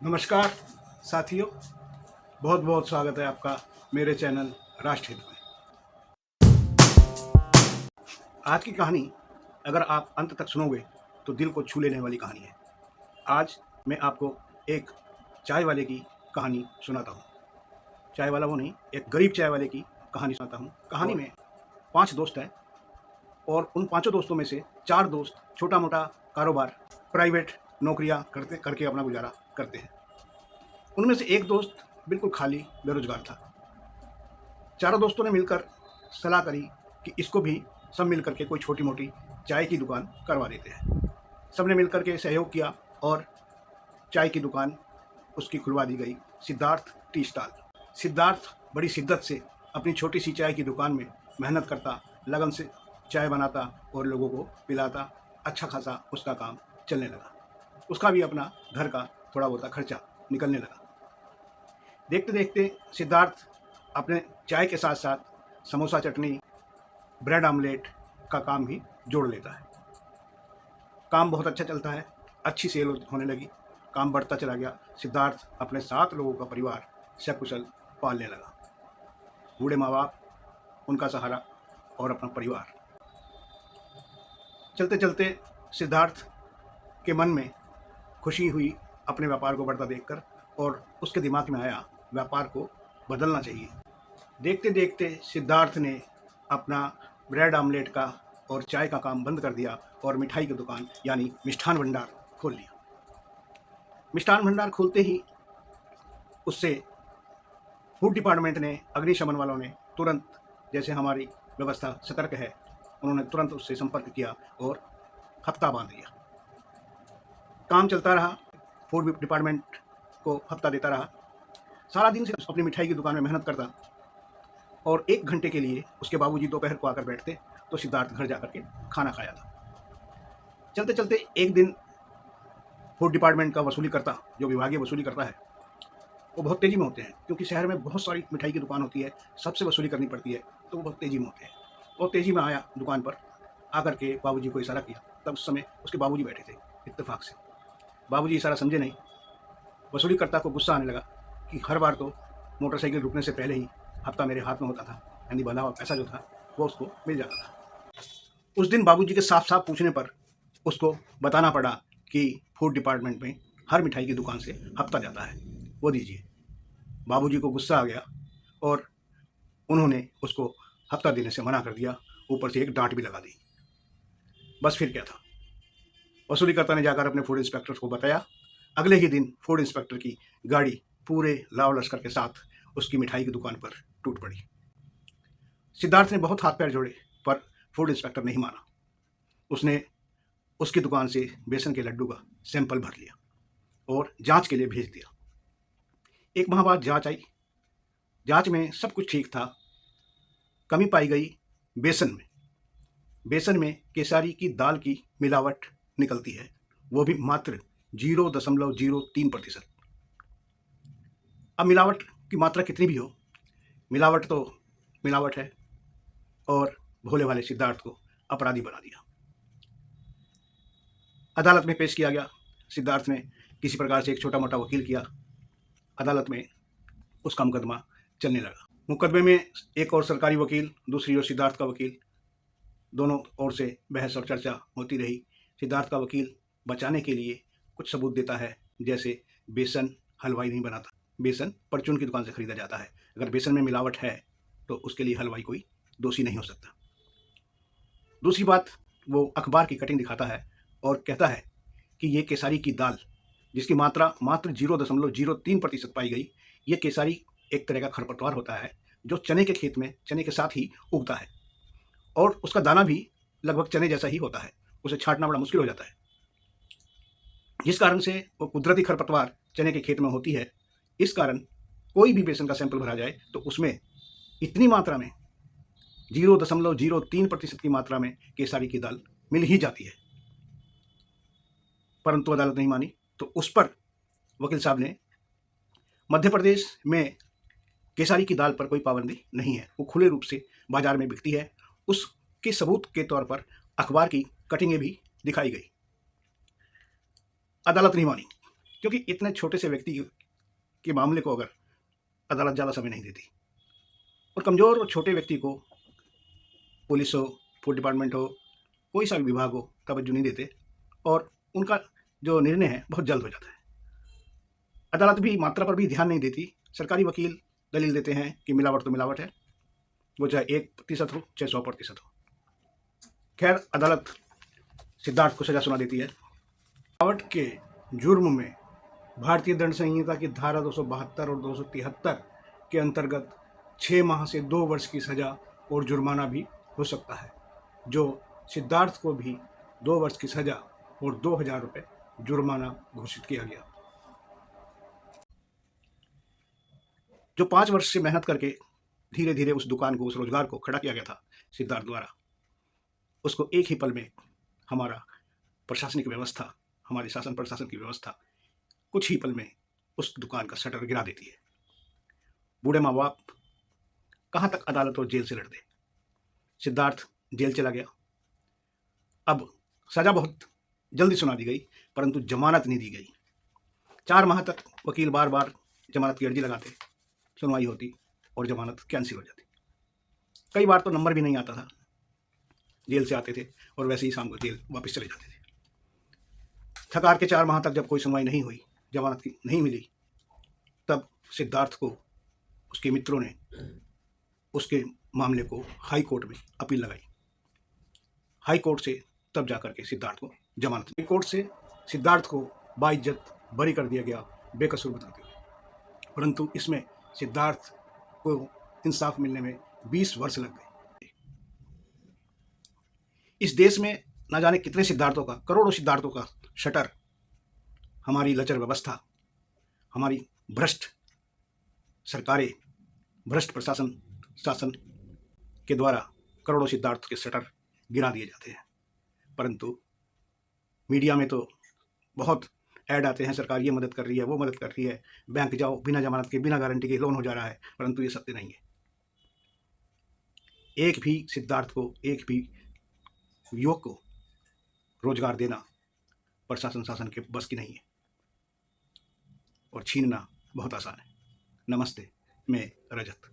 नमस्कार साथियों, बहुत बहुत स्वागत है आपका मेरे चैनल राष्ट्रहित में। आज की कहानी अगर आप अंत तक सुनोगे तो दिल को छू लेने वाली कहानी है। आज मैं आपको एक चाय वाले की कहानी सुनाता हूँ। चाय वाला वो नहीं, एक गरीब चाय वाले की कहानी सुनाता हूँ। कहानी में 5 दोस्त हैं और उन 5 दोस्तों में से 4 दोस्त छोटा मोटा कारोबार, प्राइवेट नौकरियाँ करके अपना गुजारा करते हैं। उनमें से एक दोस्त बिल्कुल खाली बेरोजगार था। चारों दोस्तों ने मिलकर सलाह करी कि इसको भी सब मिल करके कोई छोटी मोटी चाय की दुकान करवा देते हैं। सबने मिल करके सहयोग किया और चाय की दुकान उसकी खुलवा दी गई, सिद्धार्थ टी स्टॉल। सिद्धार्थ बड़ी शिद्दत से अपनी छोटी सी चाय की दुकान में मेहनत करता, लगन से चाय बनाता और लोगों को पिलाता। अच्छा खासा उसका काम चलने लगा। उसका भी अपना घर का थोड़ा बहुत खर्चा निकलने लगा। देखते देखते सिद्धार्थ अपने चाय के साथ साथ समोसा चटनी, ब्रेड आमलेट का काम भी जोड़ लेता है। काम बहुत अच्छा चलता है, अच्छी सेल होने लगी, काम बढ़ता चला गया। सिद्धार्थ अपने 7 लोगों का परिवार सकुशल पालने लगा। बूढ़े माँ बाप, उनका सहारा और अपना परिवार। चलते चलते सिद्धार्थ के मन में खुशी हुई अपने व्यापार को बढ़ता देखकर, और उसके दिमाग में आया व्यापार को बदलना चाहिए। देखते देखते सिद्धार्थ ने अपना ब्रेड आमलेट का और चाय का काम बंद कर दिया और मिठाई की दुकान यानी मिष्ठान भंडार खोल लिया। मिष्ठान भंडार खोलते ही उससे फूड डिपार्टमेंट ने, अग्निशमन वालों ने तुरंत, जैसे हमारी व्यवस्था सतर्क है, उन्होंने तुरंत उससे संपर्क किया और हफ्ता बांध दिया। काम चलता रहा, फूड डिपार्टमेंट को हफ्ता देता रहा। सारा दिन से अपनी मिठाई की दुकान में मेहनत करता और 1 घंटे के लिए उसके बाबूजी दोपहर को आकर बैठते तो सिद्धार्थ घर जाकर के खाना खाया था। चलते चलते एक दिन फूड डिपार्टमेंट का वसूली करता, जो विभागीय वसूली करता है, वो बहुत तेज़ी में होते हैं क्योंकि शहर में बहुत सारी मिठाई की दुकान होती है, सबसे वसूली करनी पड़ती है, तो वो बहुत तेज़ी में होते हैं। वो तेज़ी में आया दुकान पर, आकर के बाबूजी को इशारा किया। तब उस समय उसके बाबूजी बैठे थे। इत्तेफाक से बाबूजी इशारा समझे नहीं। वसूलीकर्ता को गुस्सा आने लगा कि हर बार तो मोटरसाइकिल रुकने से पहले ही हफ्ता मेरे हाथ में होता था, यानी बंधा हुआ पैसा जो था वो उसको मिल जाता था। उस दिन बाबूजी के साफ साफ पूछने पर उसको बताना पड़ा कि फूड डिपार्टमेंट में हर मिठाई की दुकान से हफ्ता जाता है, वो दीजिए। बाबूजी को गुस्सा आ गया और उन्होंने उसको हफ्ता देने से मना कर दिया, ऊपर से एक डांट भी लगा दी। बस फिर क्या था, वसूलीकर्ता ने जाकर अपने फूड इंस्पेक्टर को बताया। अगले ही दिन फूड इंस्पेक्टर की गाड़ी पूरे लाव लश्कर के साथ उसकी मिठाई की दुकान पर टूट पड़ी। सिद्धार्थ ने बहुत हाथ पैर जोड़े पर फूड इंस्पेक्टर नहीं माना। उसने उसकी दुकान से बेसन के लड्डू का सैंपल भर लिया और जांच के लिए भेज दिया। 1 माह बाद जांच आई। जांच में सब कुछ ठीक था। कमी पाई गई बेसन में। बेसन में केसारी की दाल की मिलावट निकलती है, वो भी मात्र 0.03%। अब मिलावट की मात्रा कितनी भी हो, मिलावट तो मिलावट है, और भोले भाले सिद्धार्थ को अपराधी बना दिया। अदालत में पेश किया गया। सिद्धार्थ ने किसी प्रकार से एक छोटा मोटा वकील किया। अदालत में उसका मुकदमा चलने लगा। मुकदमे में एक और सरकारी वकील, दूसरी ओर सिद्धार्थ का वकील, दोनों ओर से बहस और चर्चा होती रही। सिद्धार्थ का वकील बचाने के लिए कुछ सबूत देता है, जैसे बेसन हलवाई नहीं बनाता, बेसन परचून की दुकान से खरीदा जाता है। अगर बेसन में मिलावट है तो उसके लिए हलवाई कोई दोषी नहीं हो सकता। दूसरी बात, वो अखबार की कटिंग दिखाता है और कहता है कि ये केसारी की दाल, जिसकी मात्रा मात्र 0.03% पाई गई, ये केसारी एक तरह का खरपतवार होता है जो चने के खेत में चने के साथ ही उगता है, और उसका दाना भी लगभग चने जैसा ही होता है। उसे छांटना बड़ा मुश्किल हो जाता है, जिस कारण से वो कुदरती खरपतवार चने के खेत में होती है। इस कारण कोई भी बेसन का सैंपल भरा जाए तो उसमें इतनी मात्रा में 0.03% की मात्रा में केसारी की दाल मिल ही जाती है। परंतु अदालत नहीं मानी, तो उस पर वकील साहब ने, मध्य प्रदेश में केसारी की दाल पर कोई पाबंदी नहीं है, वो खुले रूप से बाजार में बिकती है। उसके सबूत के तौर पर अखबार की कटिंगें भी दिखाई गई। अदालत नहीं मानी। क्योंकि इतने छोटे से व्यक्ति के मामले को अगर अदालत ज़्यादा समय नहीं देती और कमज़ोर और छोटे व्यक्ति को पुलिस हो, फूड डिपार्टमेंट हो, कोई सा भी विभाग हो, तवज्जो नहीं देते और उनका जो निर्णय है बहुत जल्द हो जाता है। अदालत भी मात्रा पर भी ध्यान नहीं देती। सरकारी वकील दलील देते हैं कि मिलावट तो मिलावट है, वो चाहे 1% हो चाहे 100% हो। खैर, अदालत सिद्धार्थ को सजा सुना देती है। मिलावट के जुर्म में भारतीय दंड संहिता की धारा 272 और 273 के अंतर्गत 6 माह से 2 वर्ष की सजा और जुर्माना भी हो सकता है, जो सिद्धार्थ को भी 2 वर्ष की सजा और 2000 रुपये जुर्माना घोषित किया गया। जो 5 वर्ष से मेहनत करके धीरे धीरे उस दुकान को, उस रोजगार को खड़ा किया गया था सिद्धार्थ द्वारा, उसको एक ही पल में हमारा प्रशासनिक व्यवस्था, हमारी शासन प्रशासन की व्यवस्था कुछ ही पल में उस दुकान का शटर गिरा देती है। बूढ़े माँ बाप कहाँ तक अदालत और जेल से लड़ते। सिद्धार्थ जेल चला गया। अब सजा बहुत जल्दी सुना दी गई, परंतु जमानत नहीं दी गई। 4 माह तक वकील बार बार जमानत की अर्जी लगाते, सुनवाई होती और जमानत कैंसिल हो जाती। कई बार तो नंबर भी नहीं आता था, जेल से आते थे और वैसे ही शाम को जेल वापस चले जाते थे। थकार के 4 माह तक जब कोई सुनवाई नहीं हुई, जमानत की नहीं मिली, तब सिद्धार्थ को उसके मित्रों ने उसके मामले को हाई कोर्ट में अपील लगाई। हाई कोर्ट से तब जाकर के सिद्धार्थ को जमानत, हाई कोर्ट से सिद्धार्थ को बाइज्जत बरी कर दिया गया, बेकसूर बताते हुए। परंतु इसमें सिद्धार्थ को इंसाफ मिलने में 20 वर्ष लग गए। इस देश में न जाने कितने सिद्धार्थों का, करोड़ों सिद्धार्थों का शटर हमारी लचर व्यवस्था, हमारी भ्रष्ट सरकारें, भ्रष्ट प्रशासन शासन के द्वारा करोड़ों सिद्धार्थ के शटर गिरा दिए जाते हैं। परंतु मीडिया में तो बहुत ऐड आते हैं, सरकार ये मदद कर रही है, वो मदद कर रही है, बैंक जाओ, बिना जमानत के, बिना गारंटी के लोन हो जा रहा है, परंतु ये सत्य नहीं है। एक भी सिद्धार्थ को, एक भी युवक को रोजगार देना प्रशासन शासन के बस की नहीं है और छीनना बहुत आसान है। नमस्ते, मैं रजत।